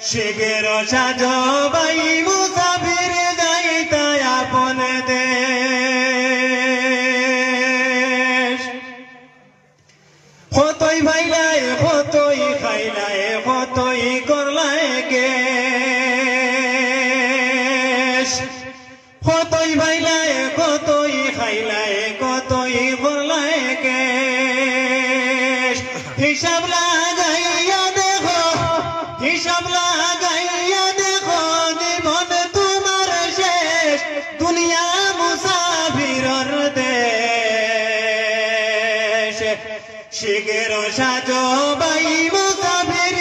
শিগের সাজো ভাই মুসাফির যাইতা আপন দেশ কতই ভাইলাই কতই খাইলাই কতই করলাই গেশ কতই ভাইলাই কতই খাইলাই কতই করলাই গেশ হিসাব লাগাইয়া দেখো হিসাব লাগাইয়া দেখো জীবন তোমার শেষ দুনিয়া মুসাফিরর দেশ শিগের সাজো ভাই মুসাফির